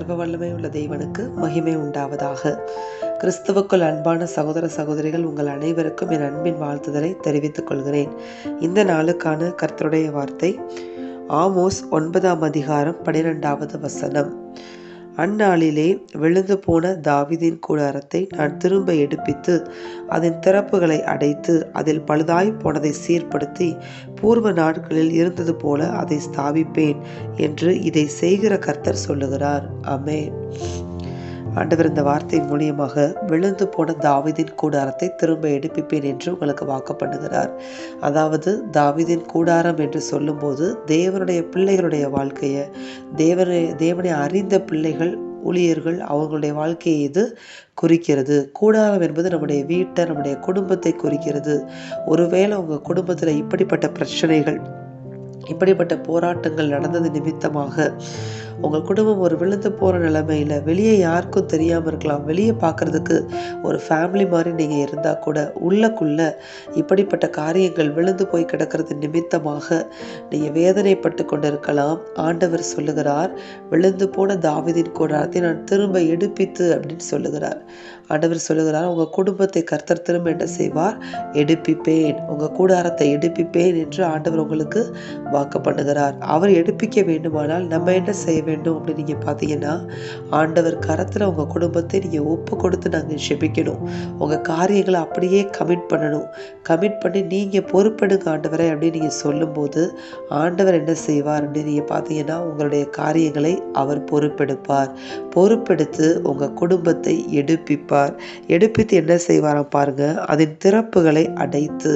சர்வ வல்லமை உள்ள தேவனுக்கு மகிமை உண்டாவதாக. கிறிஸ்துவுக்குள் அன்பான சகோதர சகோதரிகள், உங்கள் அனைவருக்கும் என் அன்பின் வாழ்த்துதலை தெரிவித்துக் கொள்கிறேன். இந்த நாளுக்கான கர்த்தருடைய வார்த்தை ஆமோஸ் 9 வசனம். அந்நாளிலே விழுந்து போன தாவீதின் கூடாரத்தை நான் திரும்ப எடுப்பித்து அதன் திறப்புகளை அடைத்து அதில் பழுதாய் போனதை சீர்படுத்தி பூர்வ நாட்களில் இருந்தது போல அதை ஸ்தாபிப்பேன் என்று இதை செய்கிற கர்த்தர் சொல்லுகிறார். ஆமென். ஆண்டவர் இந்த வார்த்தையின் மூலியமாக விழுந்து போன தாவீதின் கூடாரத்தை திரும்ப எடுப்பிப்பேன் என்று உங்களுக்கு வாக்கு பண்ணுகிறார். அதாவது தாவீதின் கூடாரம் என்று சொல்லும்போது தேவனுடைய பிள்ளைகளுடைய வாழ்க்கையை, தேவனை அறிந்த பிள்ளைகள், ஊழியர்கள், அவங்களுடைய வாழ்க்கையை இது குறிக்கிறது. கூடாரம் என்பது நம்முடைய வீட்டை, நம்முடைய குடும்பத்தை குறிக்கிறது. ஒருவேளை உங்கள் குடும்பத்தில் இப்படிப்பட்ட பிரச்சனைகள், இப்படிப்பட்ட போராட்டங்கள் நடந்தது நிமித்தமாக உங்கள் குடும்பம் ஒரு விழுந்து போகிற நிலைமையில் வெளியே யாருக்கும் தெரியாமல் இருக்கலாம். வெளியே பார்க்குறதுக்கு ஒரு ஃபேமிலி மாதிரி நீங்கள் இருந்தால் கூட உள்ளக்குள்ள இப்படிப்பட்ட காரியங்கள் விழுந்து போய் கிடக்கிறது நிமித்தமாக நீங்கள் வேதனைப்பட்டு கொண்டு இருக்கலாம். ஆண்டவர் சொல்லுகிறார், விழுந்து போன தாவீதின் கூடாரத்தை நான் திரும்ப எடுப்பித்து அப்படின்னு சொல்லுகிறார். ஆண்டவர் சொல்லுகிறார், உங்கள் குடும்பத்தை கர்த்தர் திரும்ப என்ன செய்வார்? எடுப்பிப்பேன், உங்கள் கூடாரத்தை எடுப்பிப்பேன் என்று ஆண்டவர் உங்களுக்கு வாக்கு பண்ணுகிறார். அவர் எடுப்பிக்க வேண்டுமானால் நம்ம என்ன செய்ய வேண்டும் அப்படின்னு நீங்கள் பார்த்தீங்கன்னா, ஆண்டவர் கரத்தில் உங்கள் குடும்பத்தை நீங்கள் ஒப்பு கொடுத்து நாங்கள் ஜெபிக்கணும். உங்கள் காரியங்களை அப்படியே கமிட் பண்ணணும். கமிட் பண்ணி நீங்கள் பொறுப்பெடுங்க ஆண்டவரை அப்படின்னு நீங்கள் சொல்லும்போது ஆண்டவர் என்ன செய்வார் அப்படின்னு நீங்கள் பார்த்தீங்கன்னா, உங்களுடைய காரியங்களை அவர் பொறுப்பெடுப்பார். பொறுப்பெடுத்து உங்கள் குடும்பத்தை எடுப்பிப்பார். எடுப்பித்து என்ன செய்வாராம் பாருங்க, அதன் திறப்புகளை அடைத்து.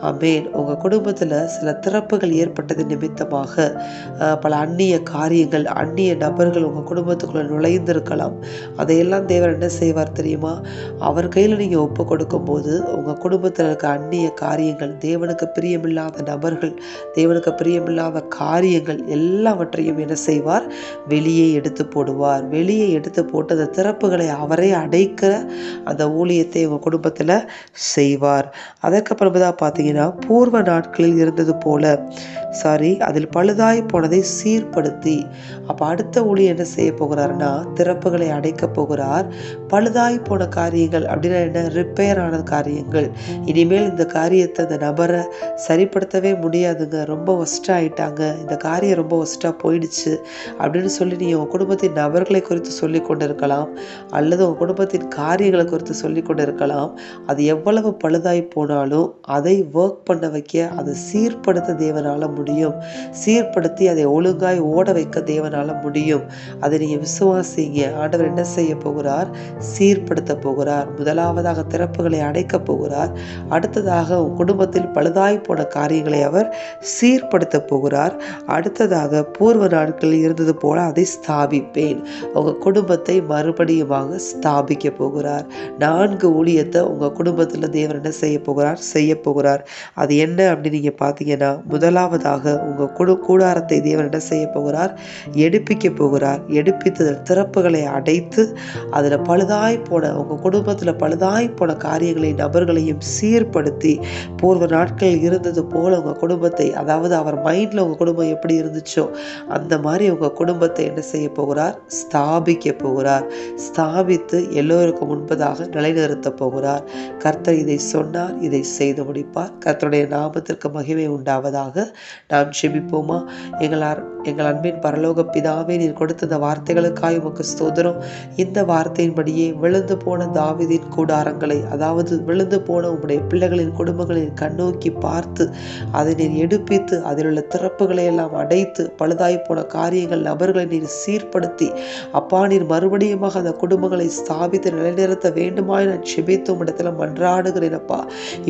ஆமென். உங்க குடும்பத்துல சில திறப்புகள் ஏற்பட்டது நிமித்தமாக பல அந்நிய காரியங்கள், அந்நிய நபர்கள் உங்க குடும்பத்துக்குள்ள நுழைந்திருக்கலாம். அதையெல்லாம் தேவன் என்ன செய்வார் தெரியுமா? அவர் கையில நீங்க ஒப்பு கொடுக்கும் போது உங்க குடும்பத்தில் இருக்க அந்நிய காரியங்கள், தேவனுக்கு பிரியமில்லாத நபர்கள், தேவனுக்கு பிரியமில்லாத காரியங்கள் எல்லாவற்றையும் என்ன செய்வார்? வெளியே எடுத்து போடுவார். வெளியே எடுத்து போட்டு அந்த திறப்புகளை அவரே அடைக்கிற அந்த ஊழியத்தை உங்க குடும்பத்துல செய்வார். அதற்கப்புறம் தான் பார்த்தீங்கன்னா, பூர்வ நாட்களில் இருந்தது போல அதில் பழுதாய் போனதை சீர்படுத்தி. அப்போ அடுத்த ஊழியம் என்ன செய்ய போகிறார்னா, திறப்புகளை அடைக்க போகிறார். பழுதாய் போன காரியங்கள் அப்படின்னா என்ன? ரிப்பேர் ஆன காரியங்கள். இனிமேல் இந்த காரியத்தை அந்த நபரை சரிப்படுத்தவே முடியாதுங்க, ரொம்ப ஒஸ்ட்டாக ஆயிட்டாங்க, இந்த காரியம் ரொம்ப ஒஸ்ட்டாக போயிடுச்சு அப்படின்னு சொல்லி நீங்கள் உங்கள் குடும்பத்தின் நபர்களை குறித்து சொல்லி கொண்டு இருக்கலாம், அல்லது உங்கள் குடும்பத்தின் காரியங்களை குறித்து சொல்லி கொண்டு இருக்கலாம். அது எவ்வளவு பழுதாய் போனாலும் அதை ஒர்க் பண்ண வைக்க, அதை சீர்படுத்த தேவனால முடியும். சீர்படுத்தி அதை ஒழுங்காய் ஓட வைக்க தேவனால முடியும். அதை நீங்க விசுவாசிங்க. ஆண்டவர் என்ன செய்ய போகிறார்? சீர்படுத்த போகிறார். முதலாவதாக திறப்புகளை அடைக்க போகிறார். அடுத்ததாக உன் குடும்பத்தில் பழுதாய் போன காரியங்களை அவர் சீர்படுத்த போகிறார். அடுத்ததாக பூர்வ நாட்களில் இருந்தது போல அதை ஸ்தாபிப்பேன். உங்க குடும்பத்தை மறுபடியுமாக ஸ்தாபிக்க போகிறார். 4 ஊழியத்தை உங்க குடும்பத்துல தேவன் என்ன செய்ய போகிறார்? செய்ய போகிறார். அது என்ன அப்படின்னு நீங்க பார்த்தீங்கன்னா, முதலாவதாக உங்க கூடாரத்தை தேவன் என்ன செய்ய போகிறார்? எடுப்பிக்க போகிறார். எடுப்பித்து திறப்புகளை அடைத்து அதுல பழுதாய் போன, உங்க குடும்பத்துல பழுதாய் போன காரியங்களை, நபர்களையும் சீர்படுத்தி பூர்வ நாட்களில் இருந்தது போல உங்க குடும்பத்தை, அதாவது அவர் மைண்ட்ல உங்க குடும்பம் எப்படி இருந்துச்சோ அந்த மாதிரி உங்க குடும்பத்தை என்ன செய்ய போகிறார்? ஸ்தாபிக்க போகிறார். ஸ்தாபித்து எல்லோருக்கும் முன்பதாக நிலைநிறுத்த போகிறார். கர்த்தர் இதை சொன்னார், இதை செய்து முடிப்பார். கர்த்தருடைய நாமத்திற்கு மகிமை உண்டாவதாக. நாம் ஜெபிப்போமா? எங்கள் அன்பின் பரலோக பிதாவே, நீர் கொடுத்த இந்த வார்த்தைகளுக்காய் உமக்கு ஸ்தோத்திரம். இந்த வார்த்தையின்படியே விழுந்து போன தாவீதின் கூடாரங்களை, அதாவது விழுந்து போன உம்முடைய பிள்ளைகளின் குடும்பங்களின் கண்ணோக்கி பார்த்து அதை நீர் எடுப்பித்து அதில் உள்ள திறப்புகளை எல்லாம் அடைத்து பழுதாய் போன காரியங்கள், நபர்களை நீர் சீர்படுத்தி அப்பா நீர் மறுபடியுமாக அந்த குடும்பங்களை ஸ்தாபித்து நிலைநிறுத்த வேண்டுமாய் நான் ஜெபித்து உம்மிடத்தில் மன்றாடுகிறேன். அப்பா,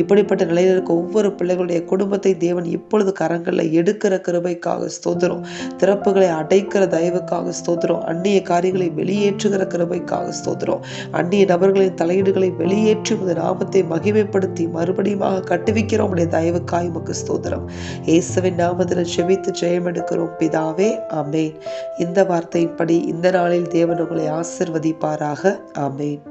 இப்படிப்பட்ட நிலையில் இருக்க ஒவ்வொரு பிள்ளைகளுடைய குடும்பத்தை தேவன் இப்பொழுது கரங்களில் எடுக்கிற கிருபைக்காக ஸ்தோத்திரம். திறப்புகளை அடைக்கிற தயவுக்காக ஸ்தோத்திரம். அந்நிய காரியங்களை வெளியேற்றுகிற கிருபைக்காக ஸ்தோத்திரம். அந்நிய நபர்களின் தலையீடுகளை வெளியேற்றி உமது நாமத்தை மகிமைப்படுத்தி மறுபடியும் கட்டுவிக்கிறோம். உடைய தயவுக்காய் உமக்கு ஸ்தோத்திரம். இயேசுவின் நாமத்தில் ஜெபித்து ஜெயம் எடுக்கிறோம் பிதாவே, ஆமென். இந்த வார்த்தையின்படி இந்த நாளில் தேவன் உங்களை ஆசிர்வதிப்பாராக. ஆமென்.